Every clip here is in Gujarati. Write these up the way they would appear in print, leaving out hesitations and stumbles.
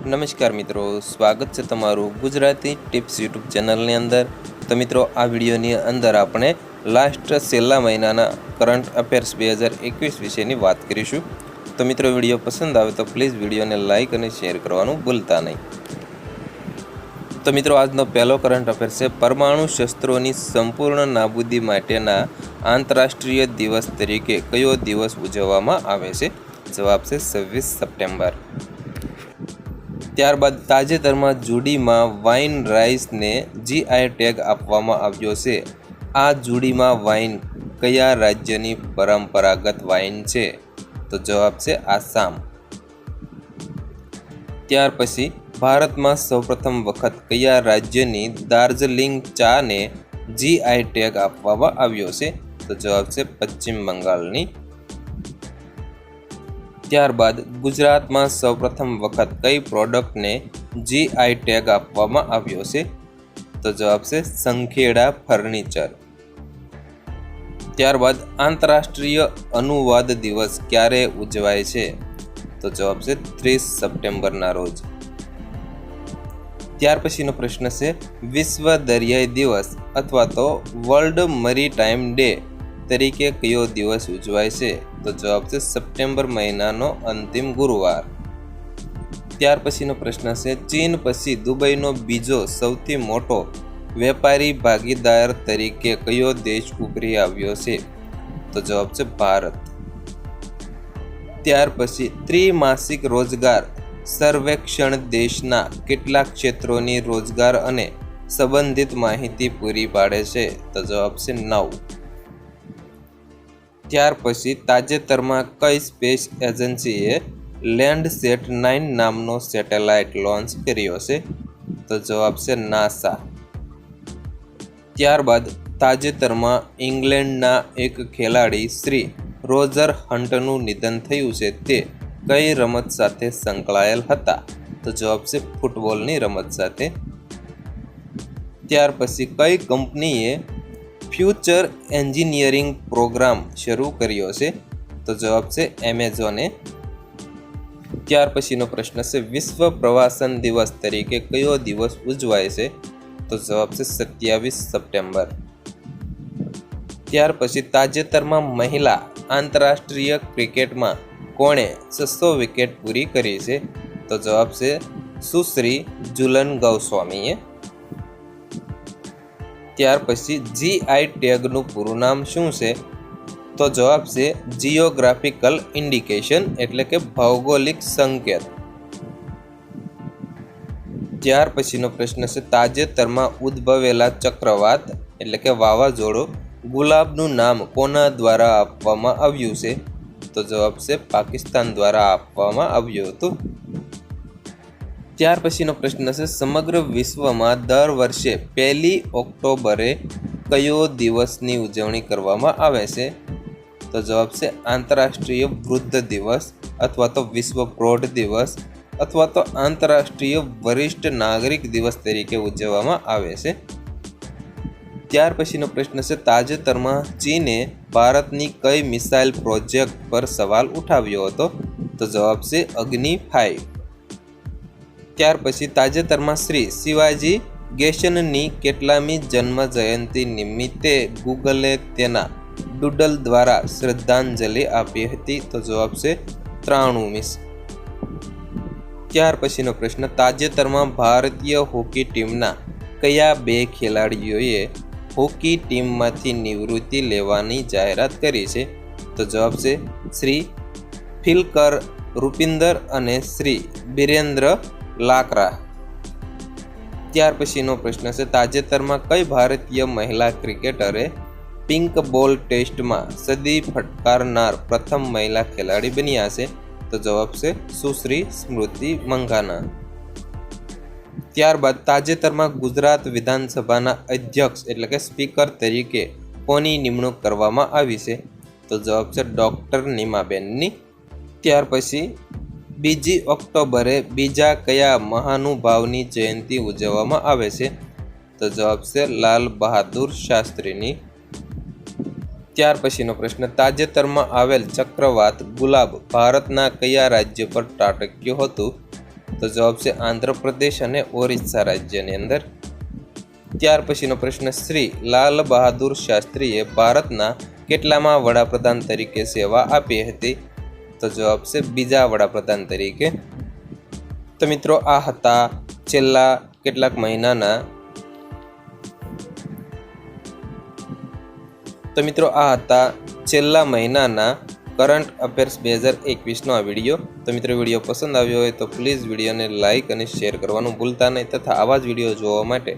નમસ્કાર મિત્રો, સ્વાગત છે તમારું ગુજરાતી ટિપ્સ યુટ્યુબ ચેનલની અંદર। તો મિત્રો, આ વિડીયોની અંદર આપણે છેલ્લા મહિનાના કરંટ અફેર્સ 2021 વિશેની વાત કરીશું। તો મિત્રો, વિડીયો પસંદ આવે તો પ્લીઝ વિડીયોને લાઇક અને શેર કરવાનું ભૂલતા નહીં। તો મિત્રો, આજનો પહેલો કરંટ અફેર છે, પરમાણુ શસ્ત્રોની સંપૂર્ણ નાબૂદી માટેના આંતરરાષ્ટ્રીય દિવસ તરીકે કયો દિવસ ઉજવવામાં આવે છે? જવાબ છે 26 સપ્ટેમ્બર। ત્યારબાદ તાજેતરમાં જુડીમાં વાઇન રાઇસને જીઆઈ ટેગ આપવામાં આવ્યો છે। આ જુડીમાં વાઇન કયા રાજ્યની પરંપરાગત વાઇન છે? તો જવાબ છે આસામ। ત્યાર પછી ભારતમાં સૌપ્રથમ વખત કયા રાજ્યની દાર્જિલિંગ ચાને જીઆઈ ટેગ આપવામાં આવ્યો છે? તો જવાબ છે પશ્ચિમ બંગાળની। ત્યારબાદ ગુજરાતમાં સૌપ્રથમ વખત કઈ પ્રોડક્ટને જીઆઈ ટેગ આપવામાં આવ્યો છે? તો જવાબ છે સંખેડા ફર્નિચર। ત્યારબાદ આંતરરાષ્ટ્રીય અનુવાદ દિવસ ક્યારે ઉજવાય છે? તો જવાબ છે 30 સપ્ટેમ્બરના રોજ। ત્યાર પછીનો પ્રશ્ન છે, વિશ્વ દરિયાઈ દિવસ અથવા તો વર્લ્ડ મેરીટાઈમ ડે તરીકે કયો દિવસ ઉજવાય છે? તો જવાબ છે સપ્ટેમ્બર મહિનાનો અંતિમ ગુરુવાર। ત્યાર પછીનો પ્રશ્ન છે, ચીન પછી દુબઈનો બીજો સૌથી મોટો વેપારી ભાગીદાર તરીકે કયો દેશ ઉભરી આવ્યો છે? તો જવાબ છે ભારત। ત્યાર પછી ત્રિમાસિક રોજગાર સર્વેક્ષણ દેશના કેટલા ક્ષેત્રોની રોજગાર અને સંબંધિત માહિતી પૂરી પાડે છે? તો જવાબ છે 9। ત્યાર પછી તાજેતરમાં કઈ સ્પેસ એજન્સીએ લેન્ડસેટ 9 નામનો સેટેલાઇટ લોન્ચ કર્યો છે? તો જવાબ છે નાસા। ત્યારબાદ તાજેતરમાં ઇંગ્લેન્ડના એક ખેલાડી શ્રી રોજર હન્ટનું નિધન થયું છે, તે કઈ રમત સાથે સંકળાયેલ હતા? તો જવાબ છે ફૂટબોલની રમત સાથે। ત્યાર પછી કઈ કંપનીએ ફ્યુચર એન્જિનિયરિંગ પ્રોગ્રામ શરૂ કર્યો છે? તો જવાબ છે એમેઝોને। ત્યાર પછીનો પ્રશ્ન છે, વિશ્વ પ્રવાસન દિવસ તરીકે કયો દિવસ ઉજવાય છે? તો જવાબ છે 27 સપ્ટેમ્બર। ત્યાર પછી તાજેતરમાં મહિલા આંતરરાષ્ટ્રીય ક્રિકેટમાં કોણે 600 વિકેટ પૂરી કરી છે? તો જવાબ છે સુશ્રી ઝુલન ગોસ્વામીએ। ત્યાર પછી જીઆઈ ટેગનું પૂરું નામ શું છે? તો જવાબ છે જિયોગ્રાફિકલ ઇન્ડિકેશન એટલે કે ભૌગોલિક સંકેત। ત્યાર પછીનો પ્રશ્ન છે, તાજેતરમાં ઉદ્ભવેલા ચક્રવાત એટલે કે વાવાઝોડું ગુલાબનું નામ કોના દ્વારા આપવામાં આવ્યું છે? તો જવાબ છે પાકિસ્તાન દ્વારા આપવામાં આવ્યું હતું। ત્યાર પછીનો પ્રશ્ન છે, સમગ્ર વિશ્વમાં દર વર્ષે 1 ઓક્ટોબરે કયો દિવસની ઉજવણી કરવામાં આવે છે? તો જવાબ છે આંતરરાષ્ટ્રીય વૃદ્ધ દિવસ અથવા તો વિશ્વ પ્રૌઢ દિવસ અથવા તો આંતરરાષ્ટ્રીય વરિષ્ઠ નાગરિક દિવસ તરીકે ઉજવવામાં આવે છે। ત્યાર પછીનો પ્રશ્ન છે, તાજેતરમાં ચીને ભારતની કઈ મિસાઇલ પ્રોજેક્ટ પર સવાલ ઉઠાવ્યો હતો? તો જવાબ છે અગ્નિ 5। ત્યાર પછી તાજેતરમાં શ્રી શિવાજી ગેશનની કેટલામી જન્મ જયંતિ નિમિત્તે ગૂગલે તેના ડૂડલ દ્વારા શ્રદ્ધાંજલિ આપી હતી? તો જવાબ છે 93મી। ત્યાર પછીનો પ્રશ્ન, તાજેતરમાં ભારતીય હોકી ટીમના કયા 2 ખેલાડીઓએ હોકી ટીમમાંથી નિવૃત્તિ લેવાની જાહેરાત કરી છે? તો જવાબ છે શ્રી ફિલકર રૂપિન્દર અને શ્રી બિરેન્દ્ર લાકરા। ત્યાર પછીનો પ્રશ્ન છે, તાજેતરમાં કઈ ભારતીય મહિલા ક્રિકેટરે પિંક બોલ ટેસ્ટમાં સદી ફટકારનાર પ્રથમ મહિલા ખેલાડી બન્યા છે? તો જવાબ છે સુશ્રી સ્મૃતિ મંઘાના। ત્યારબાદ તાજેતરમાં ગુજરાત વિધાનસભાના અધ્યક્ષ એટલે કે સ્પીકર તરીકે કોની નિમણૂક કરવામાં આવી છે? તો જવાબ છે ડૉક્ટર નીમાબેનની। ત્યાર પછી 2 ઓક્ટોબરે બીજા કયા મહાનુભાવની જયંતિ ઉજવવામાં આવે છે? તો જવાબ છે લાલ બહાદુર શાસ્ત્રીની। ત્યાર પછીનો પ્રશ્ન, તાજેતરમાં આવેલ ચક્રવાત ગુલાબ ભારતના કયા રાજ્ય પર ત્રાટક્યું હતું? તો જવાબ છે આંધ્રપ્રદેશ અને ઓરિસ્સા રાજ્યની અંદર. ત્યાર પછીનો પ્રશ્ન, શ્રી લાલ બહાદુર શાસ્ત્રીએ ભારતના કેટલામાં વડાપ્રધાન તરીકે સેવા આપી હતી? તો જવાબ છે બીજા વડાપ્રધાન તરીકે. તો મિત્રો આ હતા છેલ્લા કેટલાક મહિનાના કરંટ અફેર્સ 2021નો આ વિડીયો. તો મિત્રો વિડીયો પસંદ આવ્યો હોય તો પ્લીઝ વિડીયોને લાઇક અને શેર કરવાનું ભૂલતા નહીં, તથા આવા જ વિડીયો જોવા માટે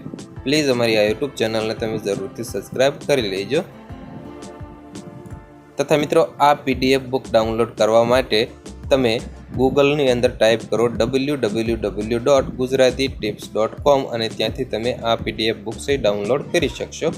પ્લીઝ અમારી આ યુટ્યુબ ચેનલને તમે જરૂરથી સબસ્ક્રાઈબ કરી લેજો. તથા મિત્રો આ PDF બુક ડાઉનલોડ કરવા માટે તમે ગૂગલની અંદર ટાઈપ કરો www.gujaratitips.com અને ત્યાંથી તમે આ PDF બુક્સ ડાઉનલોડ કરી શકશો.